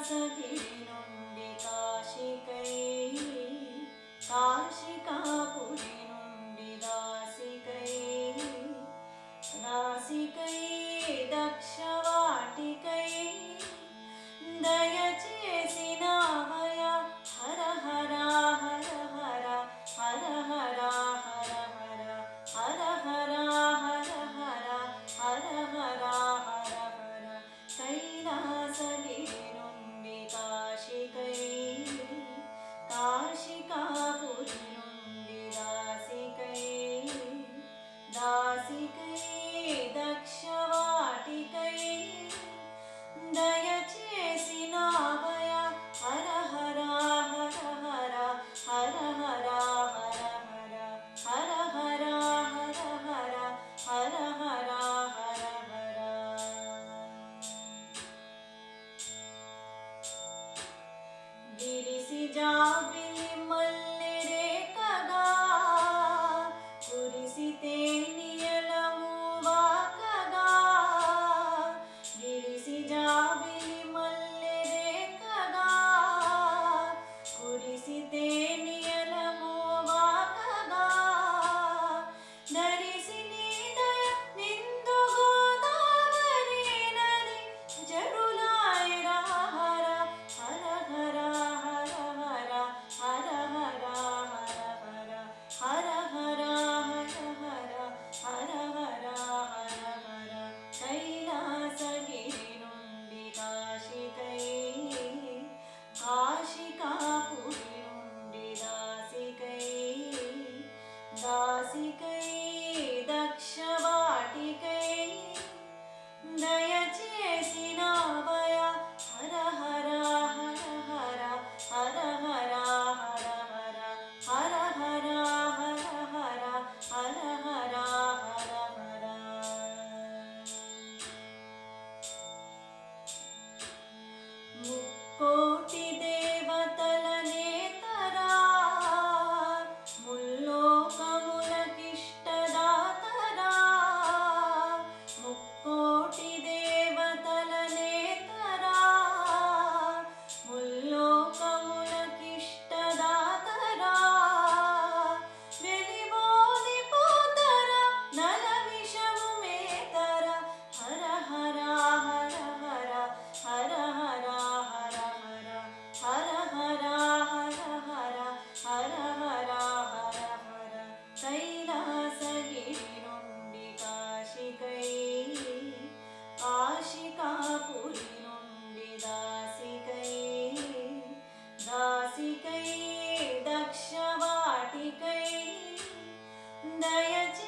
కైలాసగిరి నుండి కాశికై, కాశికాపురి నుండి దాసికై, దాసికై దక్షవాటికై దయచేసినావయ హర హర హర హర హర హర హర హర హర హర హర హర హర హర హర కైలాసగిరి నుండి కాశికై, కాశికాపురి నుండి దాసికై, దాసికై దక్షవాటికై దయచేసినావయ హర హర హర హర హర హర హర హర హర హర హర హర హర హర హర. విరిసి జాబిలి మల్లె రేఖగా కురిసితే నియలము వాకగా, విరిసి జాబిలి మల్లె రేఖగా కురిసితే నియలము వాకగా, ధరిసి నీదయ నిందు గోదావరి నది జరులాయరా హర హర హర హర హర హర హర హర హర హర హర హర హర హర హర హర కైలాసగిరి నుండి కాశికై, కాశికాపురి నుండి దాసికై, దాసికై దక్షవాటికై దయచేసినావయ హర హర హర హర హర హర హర హర హర హర హర హర హర హర హర. ముక్కోటి దేవతల నేతరా, ముల్లోకములకిష్టదాతరా, ముక్కోటి దేవతల నేతరా, ముల్లోకములకిష్టదాతరా, వెలిబోని పోతర నల విషము మేతర హర హర హర హర హర హర హర హర హర హర హర హర హర హర హర కైలాసగిరి నుండి కాశికై, కాశికాపురి నుండి దాసికై, దాసికై దక్షవాటికై దయచేసినావయ